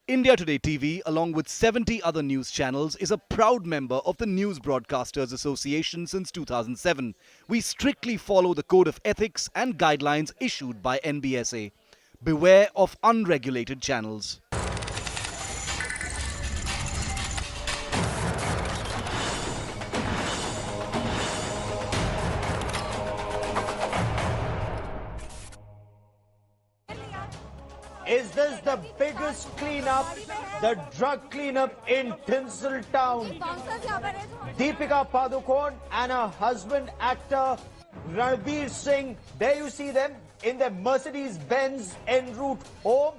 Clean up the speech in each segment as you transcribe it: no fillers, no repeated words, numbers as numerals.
India Today TV, along with 70 other news channels, is a proud member of the News Broadcasters Association since 2007. We strictly follow the code of ethics and guidelines issued by NBSA. Beware of unregulated channels. Is this the biggest cleanup, the drug cleanup in Tinseltown? Deepika Padukone and her husband, actor Rakul Singh, there you see them in their Mercedes-Benz en route home.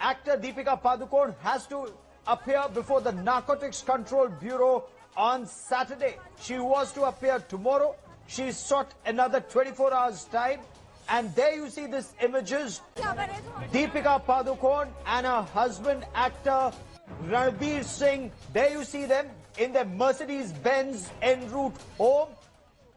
Actor Deepika Padukone has to appear before the Narcotics Control Bureau on Saturday. She was to appear tomorrow. She sought another 24 hours time. And there you see these images. Deepika Padukone and her husband, actor Rakul Singh. There you see them in their Mercedes-Benz en route home.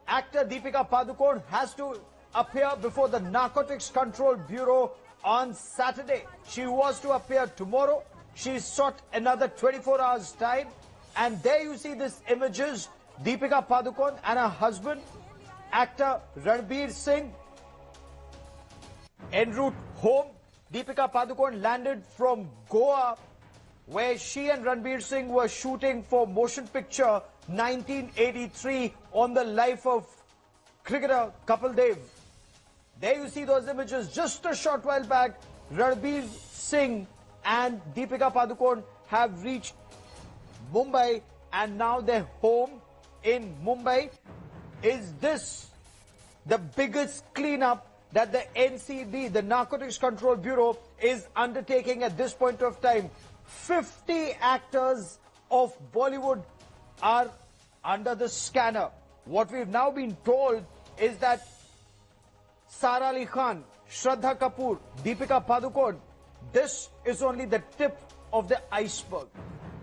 Actor Deepika Padukone has to appear before the Narcotics Control Bureau on Saturday. She was to appear tomorrow. She sought another 24 hours time. And there you see these images. Deepika Padukone and her husband, actor Rakul Singh, en route home. Deepika Padukone landed from Goa, where she and Ranveer Singh were shooting for motion picture 1983 on the life of cricketer Kapil Dev. There you see those images. Just a short while back, Ranveer Singh and Deepika Padukone have reached Mumbai, and now they're home in Mumbai. Is this the biggest cleanup that the NCB, the Narcotics Control Bureau, is undertaking at this point of time? 50 actors of Bollywood are under the scanner. What we've now been told is that Sara Ali Khan, Shraddha Kapoor, Deepika Padukone, this is only the tip of the iceberg.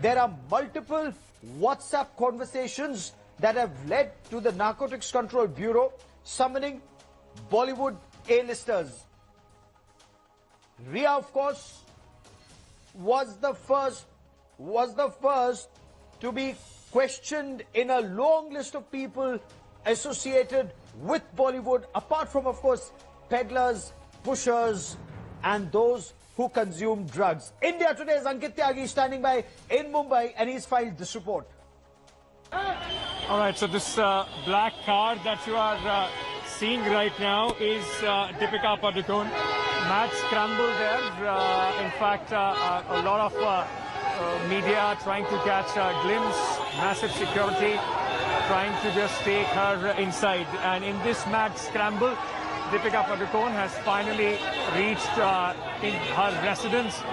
There are multiple WhatsApp conversations that have led to the Narcotics Control Bureau summoning Bollywood A-listers. Ria, of course, was the first to be questioned in a long list of people associated with Bollywood, apart from, of course, peddlers, pushers, and those who consume drugs. India Today's Ankit Tyagi standing by in Mumbai, and he's filed this report. All right, so this black car that you are seeing right now is Deepika Padukone. Mad scramble there. In fact, a lot of media trying to catch a glimpse, massive security, trying to just take her inside. And in this mad scramble, Deepika Padukone has finally reached in her residence.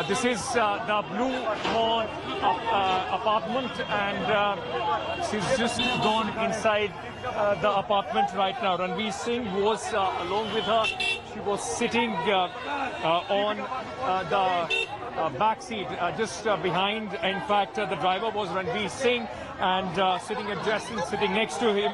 This is the Blue Horn apartment, and she's just gone inside the apartment right now. Ranveer Singh was along with her. She was sitting on the back seat, just behind. In fact, the driver was Ranveer Singh, and sitting next to him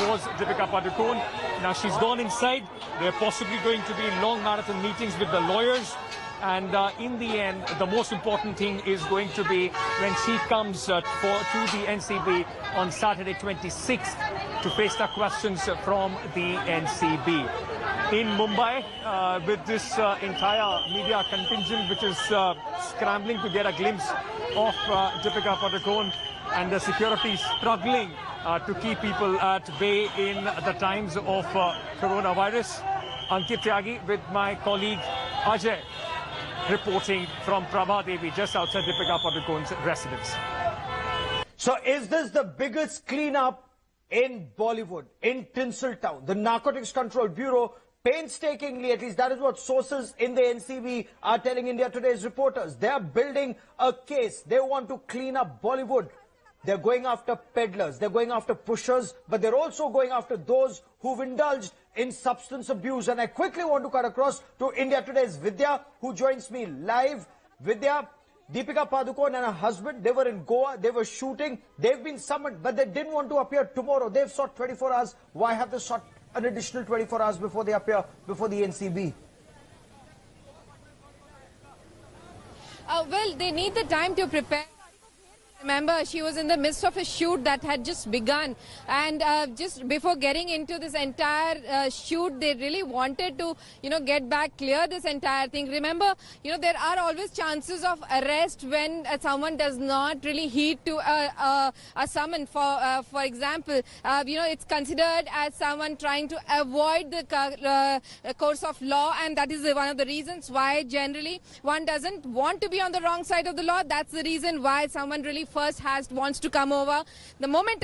was Deepika Padukone. Now she's gone inside. They're possibly going to be long marathon meetings with the lawyers. And in the end, the most important thing is going to be when she comes to the NCB on Saturday 26th to face the questions from the NCB. In Mumbai, with this entire media contingent which is scrambling to get a glimpse of Deepika Padukone, and the security struggling to keep people at bay in the times of coronavirus. Ankit Tyagi with my colleague Ajay, reporting from Prabha Devi, just outside Deepika Padukone's residence. So is this the biggest cleanup in Bollywood, in Tinseltown? The Narcotics Control Bureau, painstakingly, at least that is what sources in the NCB are telling India Today's reporters. They are building a case. They want to clean up Bollywood. They're going after peddlers, they're going after pushers, but they're also going after those who've indulged in substance abuse. And I quickly want to cut across to India Today's Vidya, who joins me live. Vidya, Deepika Padukone and her husband, they were in Goa, they were shooting, they've been summoned, but they didn't want to appear tomorrow. They've sought 24 hours. Why have they sought an additional 24 hours before they appear before the NCB? Well, they need the time to prepare. Remember, she was in the midst of a shoot that had just begun, and just before getting into this entire shoot, they really wanted to, get back, clear this entire thing. Remember, there are always chances of arrest when someone does not really heed to a summon. For example, it's considered as someone trying to avoid the course of law, and that is one of the reasons why generally one doesn't want to be on the wrong side of the law. That's the reason why someone really first wants to come over. The moment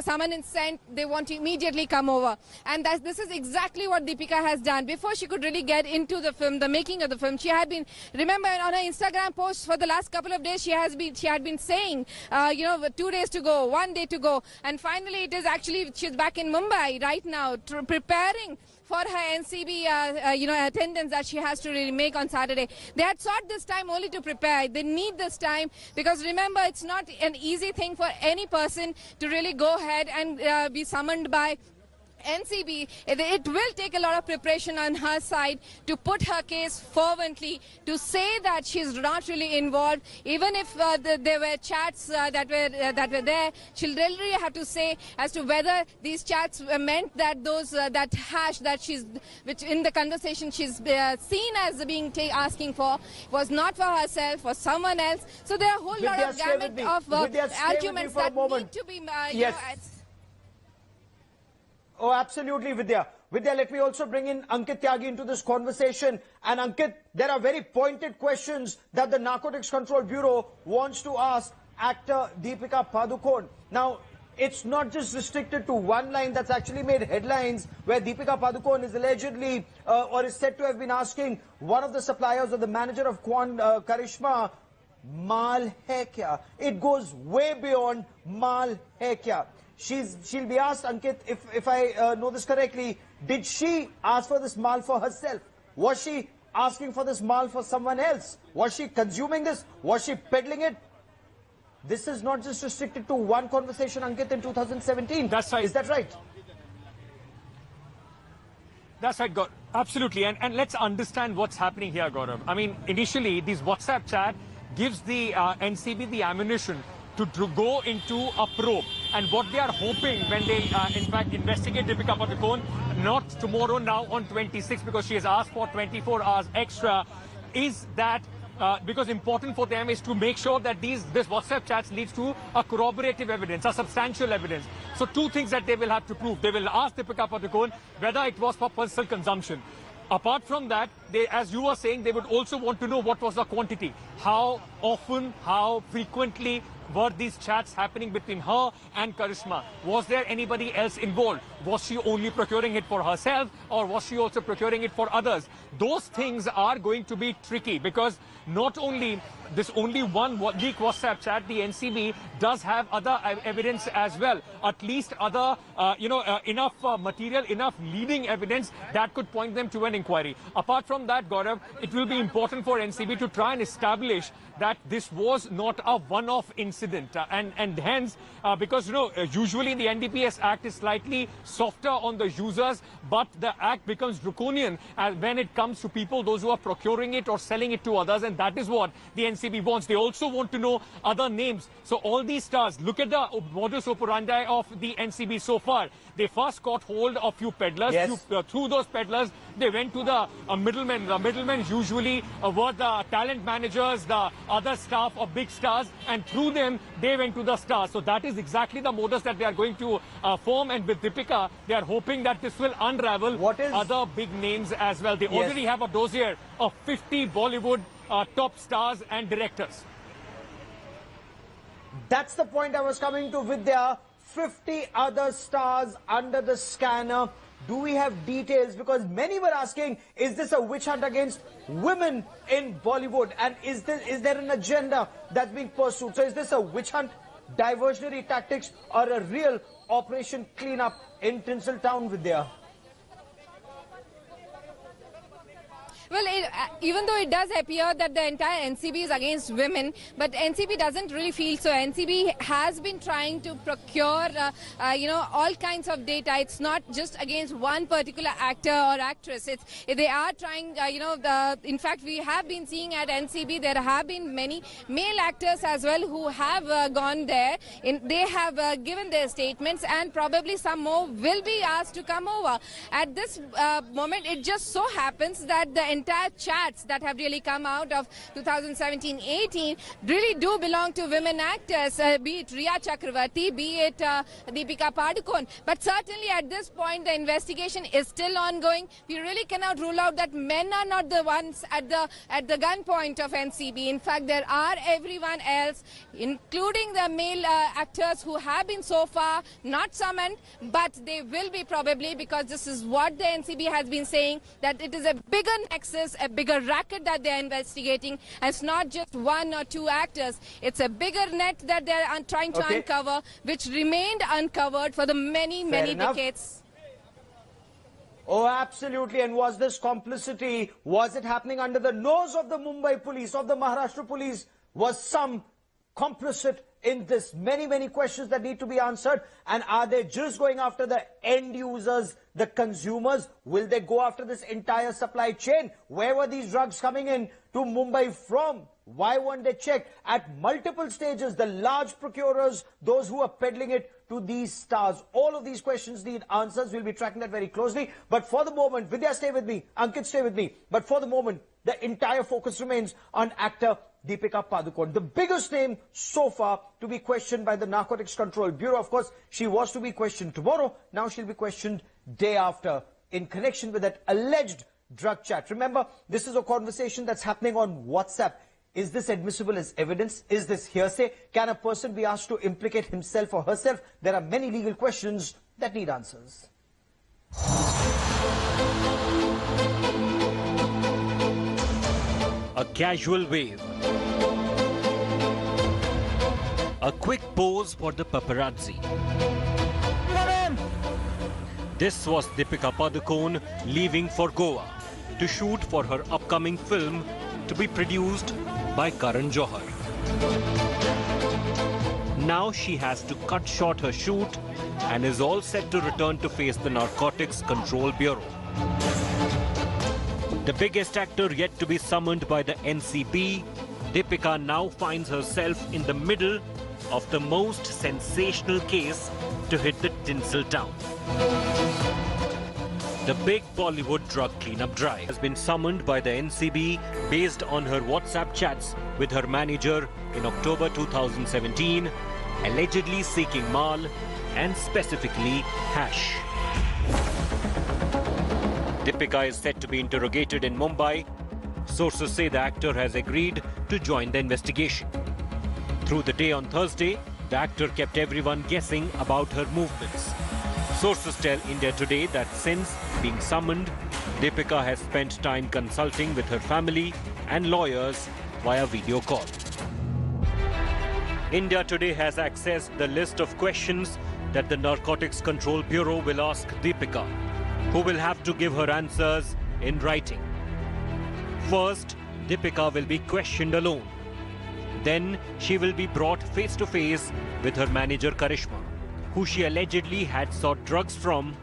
someone is sent, they want to immediately come over, and this is exactly what Deepika has done. Before she could really get into the film, the making of the film, she had been, remember, on her Instagram post for the last couple of days, she had been saying, 2 days to go, 1 day to go, and finally it is actually, she's back in Mumbai right now, preparing for her NCB, attendance that she has to really make on Saturday. They had sought this time only to prepare. They need this time because remember, it's not an easy thing for any person to really go ahead and be summoned by NCB. It will take a lot of preparation on her side to put her case fervently, to say that she's not really involved. Even if there were chats that were there, she'll really have to say as to whether these chats meant that those that hash that which in the conversation she's seen as being asking for was not for herself, for someone else. So there are a whole lot of gamut of arguments that need to be Oh, absolutely, Vidya. Vidya, let me also bring in Ankit Tyagi into this conversation. And Ankit, there are very pointed questions that the Narcotics Control Bureau wants to ask actor Deepika Padukone. Now, it's not just restricted to one line that's actually made headlines, where Deepika Padukone is allegedly or is said to have been asking one of the suppliers or the manager of Karishma, Mal hai kya? It goes way beyond Mal hai kya. She'll be asked, Ankit, if I know this correctly, did she ask for this mal for herself? Was she asking for this mal for someone else? Was she consuming this? Was she peddling it? This is not just restricted to one conversation, Ankit, in 2017. That's right. Is that right? That's right, Gaurav. Absolutely. And let's understand what's happening here, Gaurav. I mean, initially, this WhatsApp chat gives the NCB the ammunition to go into a probe. And what they are hoping when they, in fact, investigate Deepika Padukone, not tomorrow, now on 26, because she has asked for 24 hours extra, is that because important for them is to make sure that this WhatsApp chats leads to a corroborative evidence, a substantial evidence. So two things that they will have to prove. They will ask Deepika Padukone whether it was for personal consumption. Apart from that, they, as you were saying, they would also want to know what was the quantity. How often, how frequently were these chats happening between her and Karishma? Was there anybody else involved? Was she only procuring it for herself, or was she also procuring it for others? Those things are going to be tricky because not only this only one leak WhatsApp chat, the NCB does have other evidence as well. At least other, enough material, enough leading evidence that could point them to an inquiry. Apart from that, Gaurav, it will be important for NCB to try and establish that this was not a one-off incident. And hence, because, usually the NDPS Act is slightly softer on the users, but the Act becomes draconian when it comes to people, those who are procuring it or selling it to others. And that is what the NCB wants. They also want to know other names. So all these stars, look at the modus operandi of the NCB so far. They first got hold of few peddlers. Yes. Through those peddlers, they went to the middlemen. The middlemen usually were the talent managers, the other staff of big stars, and through them, they went to the stars. So that is exactly the modus that they are going to form. And with Deepika, they are hoping that this will unravel other big names as well. They already have a dossier of 50 Bollywood top stars and directors. That's the point I was coming to, Vidya. 50 other stars under the scanner. Do we have details? Because many were asking, is this a witch hunt against women in Bollywood? And is there an agenda that's being pursued? So is this a witch hunt, diversionary tactics, or a real operation cleanup in Tinseltown, Vidya? Well, even though it does appear that the entire NCB is against women, but NCB doesn't really feel so. NCB has been trying to procure, all kinds of data. It's not just against one particular actor or actress. They are trying, in fact, we have been seeing at NCB, there have been many male actors as well who have gone there. They have given their statements, and probably some more will be asked to come over. At this moment, it just so happens that the entire chats that have really come out of 2017-18 really do belong to women actors, be it Riya Chakravarti, be it Deepika Padukone. But certainly at this point, the investigation is still ongoing. We really cannot rule out that men are not the ones at the gunpoint of NCB. In fact, there are everyone else, including the male actors who have been so far not summoned, but they will be probably, because this is what the NCB has been saying, that it is a bigger nexus, a bigger racket that they are investigating. And it's not just one or two actors. It's a bigger net that they are trying to uncover, which remained uncovered for the many decades. Oh, absolutely. And was this complicity, was it happening under the nose of the Mumbai police, of the Maharashtra police? Was some complicit in this? Many questions that need to be answered. And are they just going after the end users, the consumers? Will they go after this entire supply chain? Where were these drugs coming in to Mumbai from? Why weren't they checked at multiple stages? The large procurers, those who are peddling it to these stars. All of these questions need answers. We'll be tracking that very closely. But for the moment, Vidya, stay with me. Ankit, stay with me. But for the moment, the entire focus remains on actor Deepika Padukone, the biggest name so far to be questioned by the Narcotics Control Bureau. Of course, she was to be questioned tomorrow. Now she'll be questioned day after in connection with that alleged drug chat. Remember, this is a conversation that's happening on WhatsApp. Is this admissible as evidence? Is this hearsay? Can a person be asked to implicate himself or herself? There are many legal questions that need answers. A casual wave. A quick pose for the paparazzi. This was Deepika Padukone leaving for Goa to shoot for her upcoming film to be produced by Karan Johar. Now she has to cut short her shoot and is all set to return to face the Narcotics Control Bureau. The biggest actor yet to be summoned by the NCB, Deepika now finds herself in the middle of the most sensational case to hit the tinseltown. The big Bollywood drug cleanup drive has been summoned by the NCB based on her WhatsApp chats with her manager in October 2017, allegedly seeking mal and specifically hash. Deepika is set to be interrogated in Mumbai. Sources say the actor has agreed to join the investigation. Through the day on Thursday, the actor kept everyone guessing about her movements. Sources tell India Today that since being summoned, Deepika has spent time consulting with her family and lawyers via video call. India Today has accessed the list of questions that the Narcotics Control Bureau will ask Deepika, who will have to give her answers in writing. First, Deepika will be questioned alone. Then she will be brought face to face with her manager Karishma, who she allegedly had sought drugs from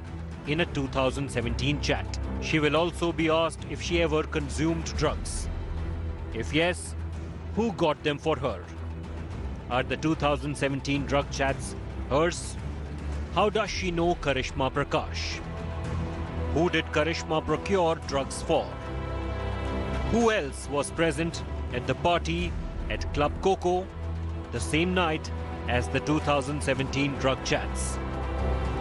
in a 2017 chat. She will also be asked if she ever consumed drugs. If yes, who got them for her? Are the 2017 drug chats hers? How does she know Karishma Prakash? Who did Karishma procure drugs for? Who else was present at the party at Club Coco the same night as the 2017 drug chats?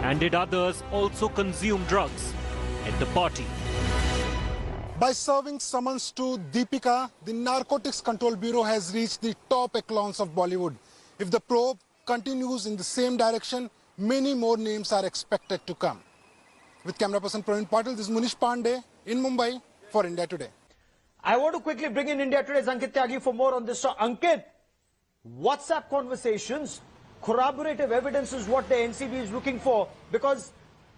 And did others also consume drugs at the party? By serving summons to Deepika, the Narcotics Control Bureau has reached the top echelons of Bollywood. If the probe continues in the same direction, many more names are expected to come. With camera person Praveen Patil, this is Munish Pandey in Mumbai for India Today. I want to quickly bring in India Today's Ankit Tyagi for more on this. So, Ankit, WhatsApp conversations, corroborative evidence is what the NCB is looking for. Because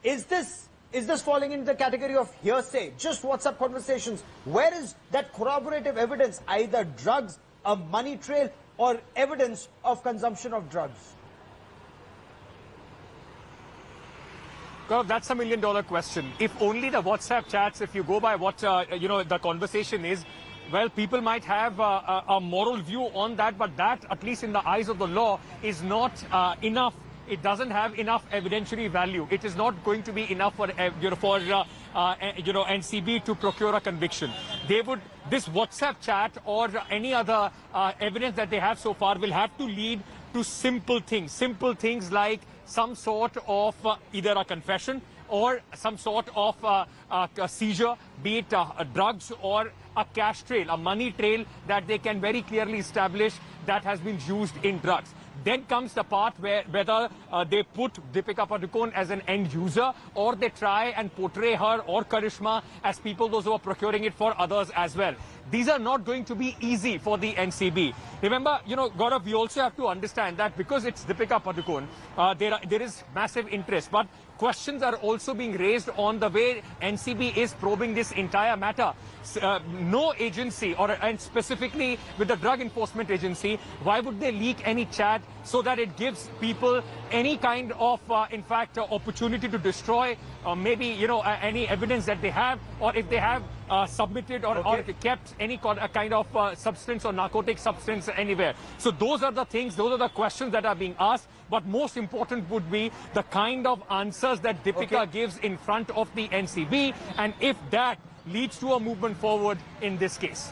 is this is this falling into the category of hearsay, just WhatsApp conversations? Where is that corroborative evidence, either drugs, a money trail, or evidence of consumption of drugs? Gaurav, that's $1 million question. If only the WhatsApp chats, if you go by what the conversation is, well, people might have a moral view on that, but that, at least in the eyes of the law, is not enough. It doesn't have enough evidentiary value. It is not going to be enough for NCB to procure a conviction. This WhatsApp chat or any other evidence that they have so far will have to lead to simple things like some sort of either a confession or some sort of a seizure, be it drugs or a cash trail, a money trail that they can very clearly establish that has been used in drugs. Then comes the part where whether they put Deepika Padukone as an end user or they try and portray her or Karishma as people, those who are procuring it for others as well. These are not going to be easy for the NCB. Remember, Gaurav, we also have to understand that because it's Deepika Padukone, there is massive interest. But questions are also being raised on the way NCB is probing this entire matter. No agency, and specifically with the Drug Enforcement Agency, why would they leak any chat so that it gives people any kind of, opportunity to destroy maybe, any evidence that they have, or if they have submitted or kept any kind of substance or narcotic substance anywhere. So those are the things, those are the questions that are being asked. But most important would be the kind of answers that Deepika gives in front of the NCB, and if that leads to a movement forward in this case.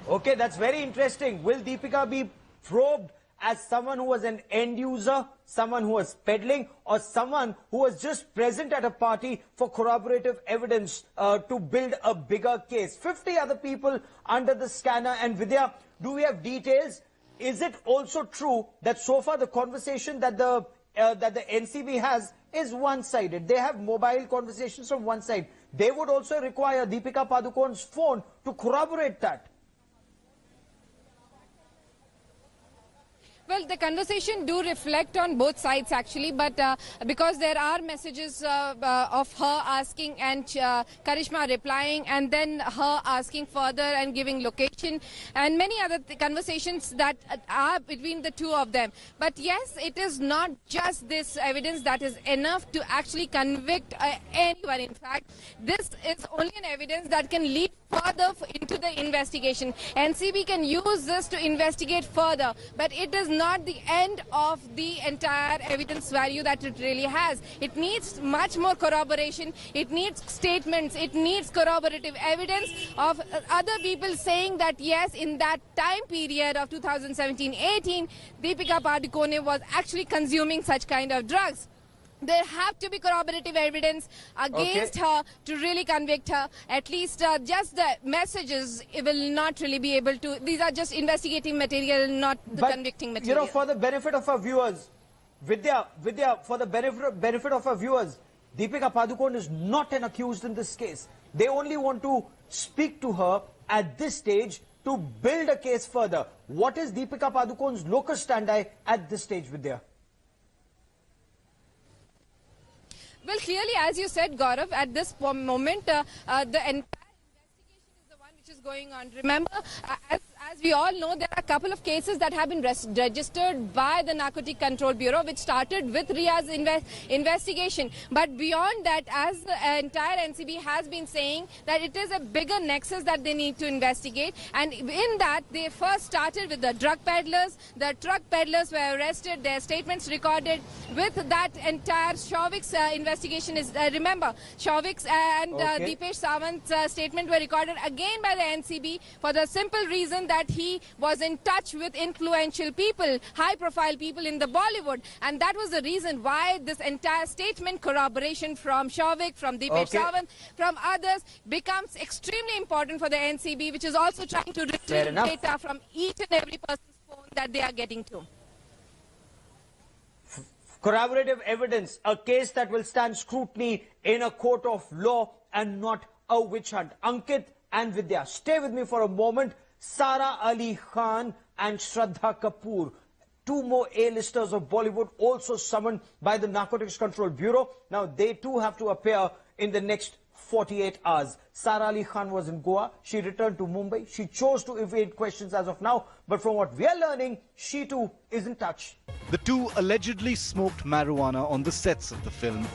Okay, that's very interesting. Will Deepika be probed as someone who was an end user, someone who was peddling, or someone who was just present at a party for corroborative evidence to build a bigger case? 50 other people under the scanner. And Vidya, do we have details? Is it also true that so far the conversation that the NCB has is one-sided? They have mobile conversations from one side. They would also require Deepika Padukone's phone to corroborate that. Well, the conversation do reflect on both sides actually, but because there are messages of her asking and Karishma replying, and then her asking further and giving location, and many other conversations that are between the two of them. But yes, it is not just this evidence that is enough to actually convict anyone. In fact, this is only an evidence that can lead further into the investigation. NCB can use this to investigate further, but it is not the end of the entire evidence value that it really has. It needs much more corroboration. It needs statements. It needs corroborative evidence of other people saying that yes, in that time period of 2017-18, Deepika Padukone was actually consuming such kind of drugs. There have to be corroborative evidence against her to really convict her. At least just the messages will not really be able to. These are just investigating material, not the convicting material. For the benefit of our viewers, Vidya, for the benefit of our viewers, Deepika Padukone is not an accused in this case. They only want to speak to her at this stage to build a case further. What is Deepika Padukone's locus standi at this stage, Vidya? Well, clearly, as you said, Gaurav, at this moment, the entire investigation is the one which is going on. Remember, as we all know, there are a couple of cases that have been registered by the Narcotics Control Bureau, which started with Ria's investigation. But beyond that, as the entire NCB has been saying, that it is a bigger nexus that they need to investigate. And in that, they first started with the drug peddlers. The drug peddlers were arrested, their statements recorded. With that entire Shauvik's investigation is, remember, Shauvik's and Deepesh Sawant's statement were recorded again by the NCB for the simple reason that he was in touch with influential people, high-profile people in the Bollywood. And that was the reason why this entire statement, corroboration from Shauvik, from Deepesh Sawant, from others, becomes extremely important for the NCB, which is also trying to retrieve data from each and every person's phone that they are getting to. Corroborative evidence, a case that will stand scrutiny in a court of law and not a witch hunt. Ankit and Vidya, stay with me for a moment. Sara Ali Khan and Shraddha Kapoor. two more A-listers of Bollywood also summoned by the Narcotics Control Bureau. Now, they too have to appear in the next 48 hours. Sara Ali Khan was in Goa. She returned to Mumbai. She chose to evade questions as of now. But from what we are learning, she too is in touch. The two allegedly smoked marijuana on the sets of the film.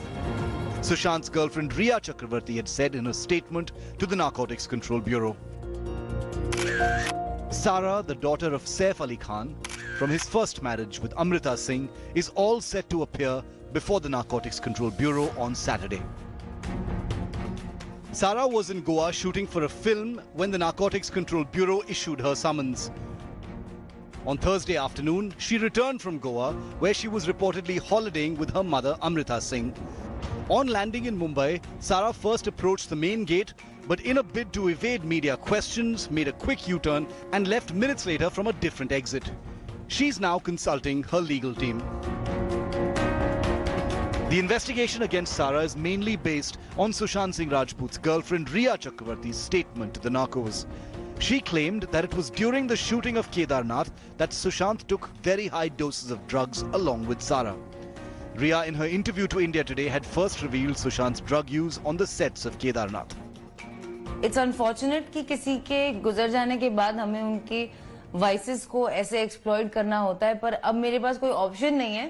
Sushant's girlfriend Riya Chakravarti had said in a statement to the Narcotics Control Bureau. Sara, the daughter of Saif Ali Khan, from his first marriage with Amrita Singh, is all set to appear before the Narcotics Control Bureau on Saturday. Sara was in Goa shooting for a film when the Narcotics Control Bureau issued her summons. On Thursday afternoon, she returned from Goa, where she was reportedly holidaying with her mother Amrita Singh. On landing in Mumbai, Sara first approached the main gate, but in a bid to evade media questions, made a quick U-turn and left minutes later from a different exit. She's now consulting her legal team. The investigation against Sara is mainly based on Sushant Singh Rajput's girlfriend Riya Chakravarti's statement to the Narcos. She claimed that it was during the shooting of Kedarnath that Sushant took very high doses of drugs along with Sara. Riya, in her interview to India Today, had first revealed Sushant's drug use on the sets of Kedarnath. It's unfortunate कि किसी के गुजर जाने के बाद हमें उनकी vices को ऐसे एक्सप्लॉइट करना होता है, पर अब मेरे पास कोई ऑप्शन नहीं है.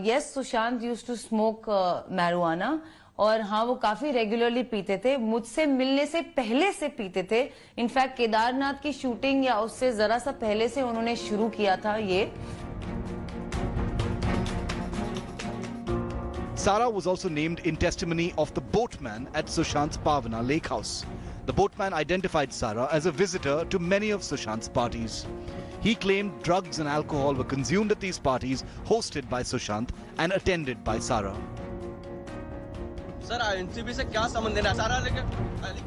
Yes, Sushant used to smoke marijuana, और हाँ, वो काफी रेगुलरली पीते थे. मुझसे मिलने से पहले से पीते थे. इनफैक्ट केदारनाथ की शूटिंग या उससे जरा सा पहले से उन्होंने शुरू किया था ये. Sara was also named in testimony of the boatman at Sushant's Pavana Lake House. The boatman identified Sara as a visitor to many of Sushant's parties. He claimed drugs and alcohol were consumed at these parties hosted by Sushant and attended by Sara.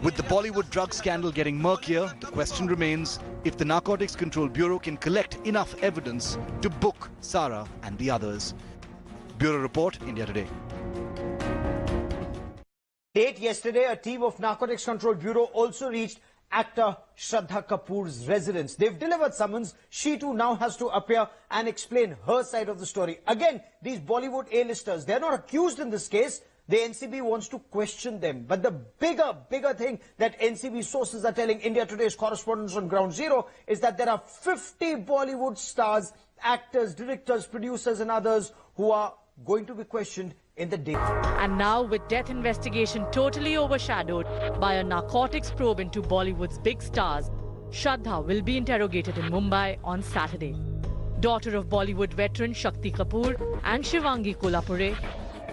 With the Bollywood drug scandal getting murkier, the question remains if the Narcotics Control Bureau can collect enough evidence to book Sara and the others. Bureau Report, India Today. Late yesterday, a team of Narcotics Control Bureau also reached actor Shraddha Kapoor's residence. They've delivered summons. She too now has to appear and explain her side of the story. Again, these Bollywood A-listers, they're not accused in this case. The NCB wants to question them. But the bigger thing that NCB sources are telling India Today's correspondents on Ground Zero is that there are 50 Bollywood stars, actors, directors, producers and others who are going to be questioned in the day. And now, with death investigation totally overshadowed by a narcotics probe into Bollywood's big stars, Shraddha will be interrogated in Mumbai on Saturday. Daughter of Bollywood veteran Shakti Kapoor and Shivangi Kolhapure,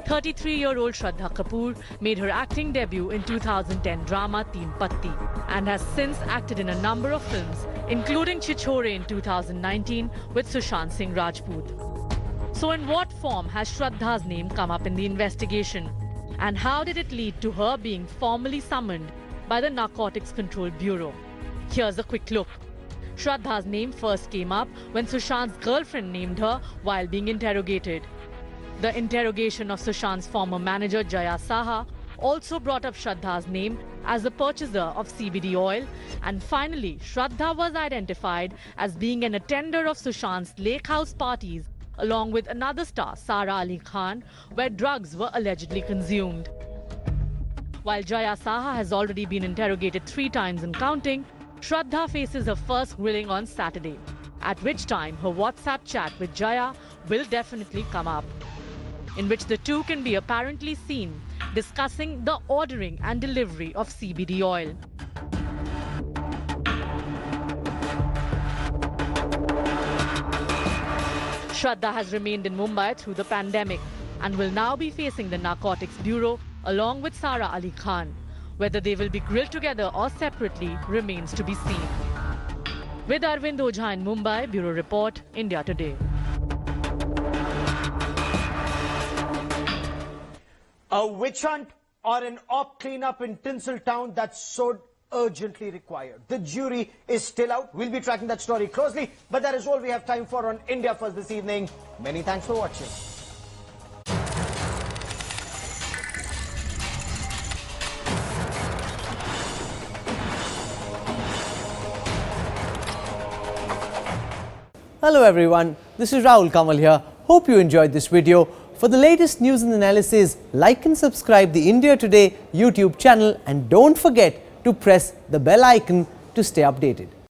33-year-old Shraddha Kapoor made her acting debut in 2010 drama Teen Patti and has since acted in a number of films, including Chichore in 2019 with Sushant Singh Rajput. So in what form has Shraddha's name come up in the investigation? And how did it lead to her being formally summoned by the Narcotics Control Bureau? Here's a quick look. Shraddha's name first came up when Sushant's girlfriend named her while being interrogated. The interrogation of Sushant's former manager Jaya Saha also brought up Shraddha's name as the purchaser of CBD oil, and finally Shraddha was identified as being an attender of Sushant's lake house parties along with another star, Sara Ali Khan, where drugs were allegedly consumed. While Jaya Saha has already been interrogated 3 times and counting, Shraddha faces her first grilling on Saturday, at which time her WhatsApp chat with Jaya will definitely come up, in which the two can be apparently seen discussing the ordering and delivery of CBD oil. Shraddha has remained in Mumbai through the pandemic and will now be facing the Narcotics Bureau along with Sara Ali Khan. Whether they will be grilled together or separately remains to be seen. With Arvind Ojha in Mumbai, Bureau Report, India Today. A witch hunt or an op cleanup in Tinseltown that's so urgently required. The jury is still out. We'll be tracking that story closely, but that is all we have time for on India First this evening. Many thanks for watching. Hello everyone, this is Rakul Preet here. Hope you enjoyed this video. For the latest news and analysis, like and subscribe the India Today YouTube channel and don't forget to press the bell icon to stay updated.